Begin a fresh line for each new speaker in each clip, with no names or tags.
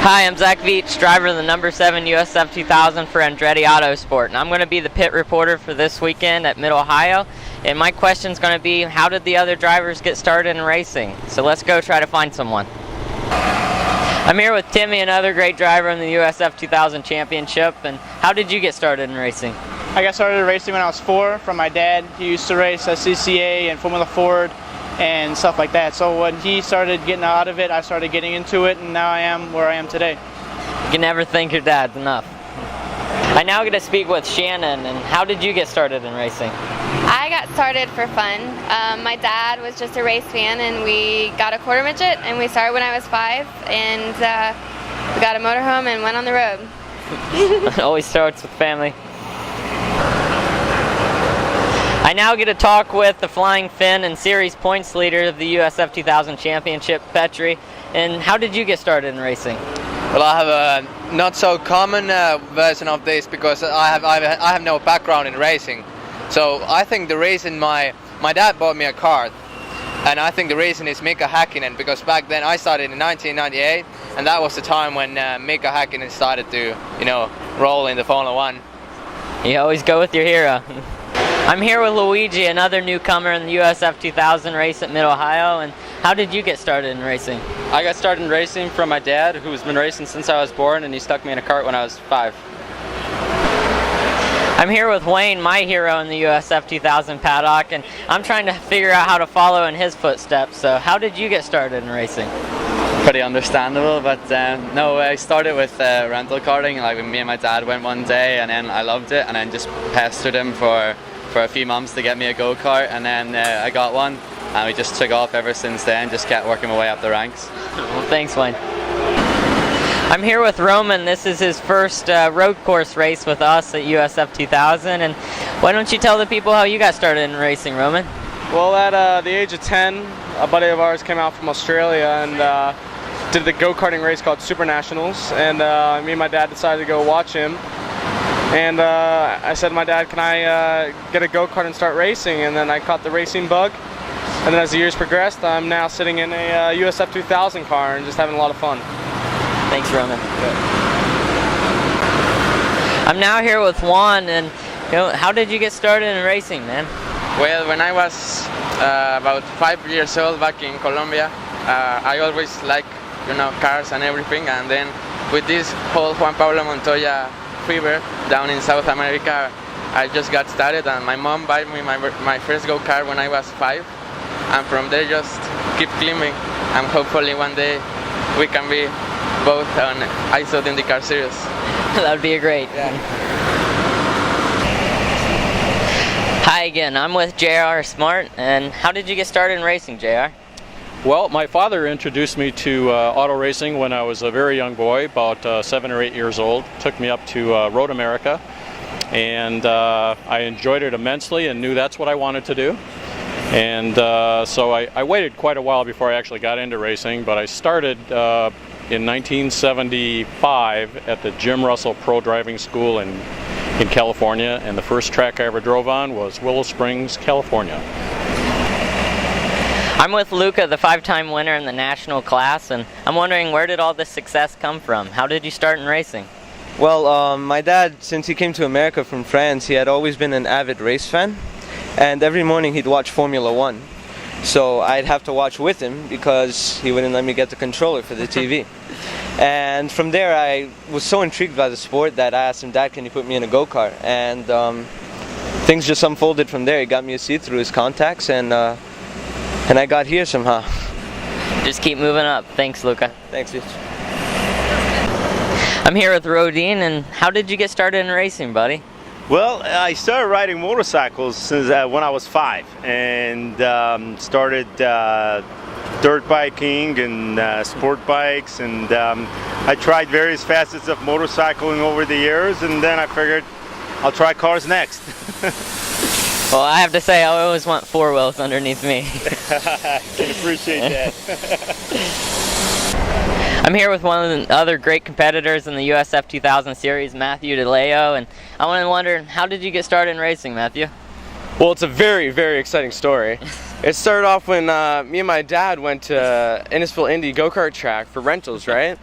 Hi, I'm Zach Veach, driver of the number 7 USF2000 for Andretti Autosport, and I'm going to be the pit reporter for this weekend at Mid-Ohio. And my question's going to be, how did the other drivers get started in racing? So let's go try to find someone. I'm here with Timmy, another great driver in the USF2000 Championship. And how did you get started in racing?
I got started racing when I was 4 from my dad. He used to race at CCA and Formula Ford and stuff like that. So when he started getting out of it, I started getting into it, and now I am where I am today.
You can never thank your dad enough. I now get to speak with Shannon, and how did you get started in racing?
I got started for fun. My dad was just a race fan, and we got a quarter midget, and we started when I was 5, and we got a motorhome and went on the road.
It always starts with family. I now get to talk with the Flying Finn and series points leader of the USF2000 Championship, Petri. And how did you get started in racing?
Well, I have a not so common version of this because I have no background in racing. So I think the reason my dad bought me a car, and I think the reason is Mika Häkkinen, because back then I started in 1998, and that was the time when Mika Häkkinen started to, roll in the Formula One.
You always go with your hero. I'm here with Luigi, another newcomer in the USF2000 race at Mid-Ohio. And how did you get started in racing?
I got started in racing from my dad, who's been racing since I was born, and he stuck me in a cart when I was 5.
I'm here with Wayne, my hero in the USF2000 paddock, and I'm trying to figure out how to follow in his footsteps. So how did you get started in racing?
Pretty understandable, but no, I started with rental karting. Like, me and my dad went one day, and then I loved it, and then just pestered him for a few months to get me a go-kart, and then I got one, and we just took off ever since then, just kept working my way up the ranks.
Well, thanks, Wayne. I'm here with Roman. This is his first road course race with us at USF2000, and why don't you tell the people how you got started in racing, Roman?
Well, at the age of 10, a buddy of ours came out from Australia and did the go-karting race called Super Nationals, and me and my dad decided to go watch him. And I said to my dad, can I get a go-kart and start racing? And then I caught the racing bug. And then as the years progressed, I'm now sitting in a USF2000 car and just having a lot of fun.
Thanks, Roman. I'm now here with Juan, and how did you get started in racing, man?
Well, when I was about 5 years old back in Colombia, I always liked, cars and everything. And then with this whole Juan Pablo Montoya fever down in South America, I just got started, and my mom bought me my first go-kart when I was 5, and from there just keep climbing, and hopefully one day we can be both on ISO IndyCar series.
That would be great.
Yeah.
Hi again, I'm with JR Smart, and how did you get started in racing, JR?
Well, my father introduced me to auto racing when I was a very young boy, about 7 or 8 years old. Took me up to Road America, and I enjoyed it immensely and knew that's what I wanted to do. And so I waited quite a while before I actually got into racing, but I started in 1975 at the Jim Russell Pro Driving School in California, and the first track I ever drove on was Willow Springs, California.
I'm with Luca, the 5-time winner in the national class, and I'm wondering, where did all this success come from? How did you start in racing?
Well, my dad, since he came to America from France, he had always been an avid race fan, and every morning he'd watch Formula One. So I'd have to watch with him because he wouldn't let me get the controller for the TV. And from there I was so intrigued by the sport that I asked him, Dad, can you put me in a go-kart? And things just unfolded from there. He got me a seat through his contacts, and I got here somehow.
Just keep moving up. Thanks, Luca.
Thanks, Veach.
I'm here with Rodine, and how did you get started in racing, buddy?
Well, I started riding motorcycles since when I was 5, and started dirt biking and sport bikes, and I tried various facets of motorcycling over the years, and then I figured I'll try cars next.
Well, I have to say, I always want 4 wheels underneath me.
I can appreciate that.
I'm here with one of the other great competitors in the USF2000 series, Matthew DeLeo, and I want to wonder, how did you get started in racing, Matthew?
Well, it's a very, very exciting story. It started off when me and my dad went to Innisfil Indy go-kart track for rentals, right?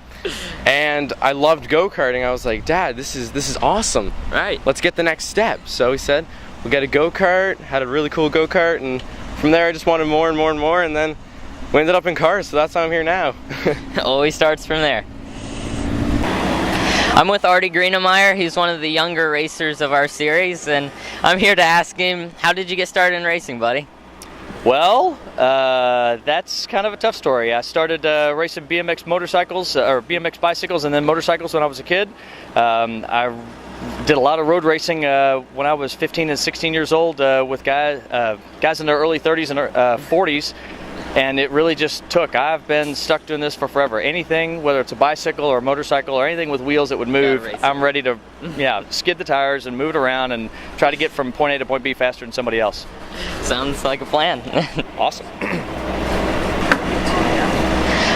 And I loved go-karting. I was like, Dad, this is awesome.
Right.
Let's get the next step. So he said, we'll get a go-kart, had a really cool go-kart, and from there I just wanted more and more and more, and then we ended up in cars, so that's how I'm here now.
It always starts from there. I'm with Artie Greenemeyer. He's one of the younger racers of our series, and I'm here to ask him, how did you get started in racing, buddy?
Well, that's kind of a tough story. I started racing BMX motorcycles, or BMX bicycles, and then motorcycles when I was a kid. I did a lot of road racing when I was 15 and 16 years old with guys in their early 30s and 40s. And it really just took. I've been stuck doing this for forever. Anything, whether it's a bicycle or a motorcycle or anything with wheels that would move, I'm ready to skid the tires and move it around and try to get from point A to point B faster than somebody else.
Sounds like a plan.
Awesome.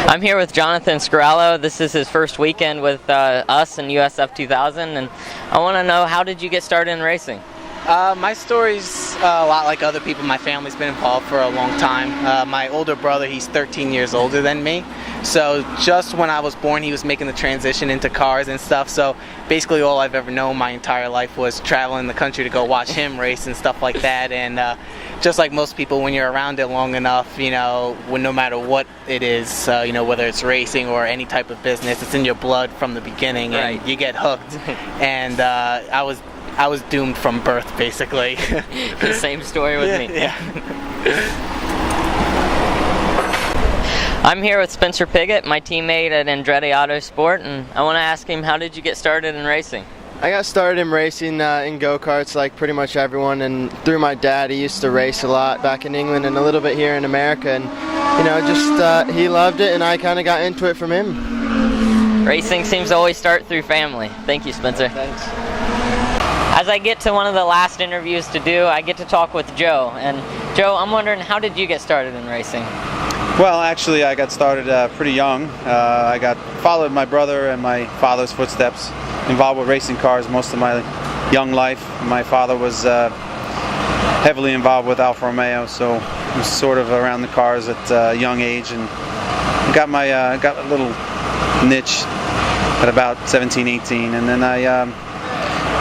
I'm here with Jonathan Scarallo. This is his first weekend with us in USF2000, and I want to know, how did you get started in racing?
My story's a lot like other people. My family's been involved for a long time. My older brother, he's 13 years older than me. So just when I was born, he was making the transition into cars and stuff. So basically all I've ever known my entire life was traveling the country to go watch him race and stuff like that. And just like most people, when you're around it long enough, no matter what it is, whether it's racing or any type of business, it's in your blood from the beginning, and
right.
You get hooked. And I was doomed from birth, basically.
The same story with me.
Yeah.
I'm here with Spencer Piggott, my teammate at Andretti Autosport, and I want to ask him, how did you get started in racing?
I got started in racing in go-karts like pretty much everyone, and through my dad. He used to race a lot back in England and a little bit here in America, and he loved it, and I kind of got into it from him.
Racing seems to always start through family. Thank you, Spencer.
Thanks.
As I get to one of the last interviews to do, I get to talk with Joe. And Joe, I'm wondering, how did you get started in racing?
Well, actually, I got started pretty young. I followed my brother and my father's footsteps, involved with racing cars most of my young life. My father was heavily involved with Alfa Romeo, so I was sort of around the cars at a young age, and got a little niche at about 17, 18, and then I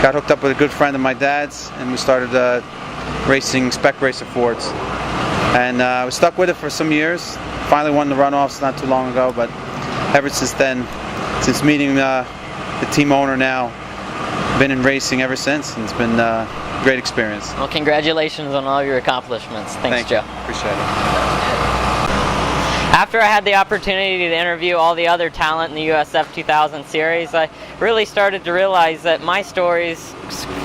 got hooked up with a good friend of my dad's, and we started racing spec racer Fords. And I was stuck with it for some years. Finally won the runoffs not too long ago, but ever since then, since meeting the team owner now, been in racing ever since, and it's been a great experience.
Well, congratulations on all your accomplishments. Thanks, Joe.
Appreciate it.
After I had the opportunity to interview all the other talent in the USF2000 series, I really started to realize that my story is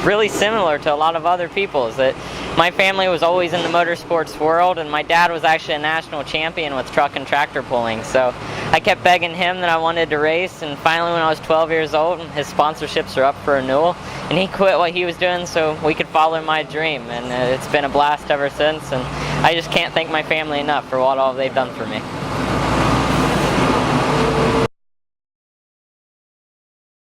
really similar to a lot of other people's. That my family was always in the motorsports world, and my dad was actually a national champion with truck and tractor pulling. So I kept begging him that I wanted to race, and finally when I was 12 years old, his sponsorships are up for renewal, and he quit what he was doing so we could follow my dream. And it's been a blast ever since, and I just can't thank my family enough for what all they've done for me.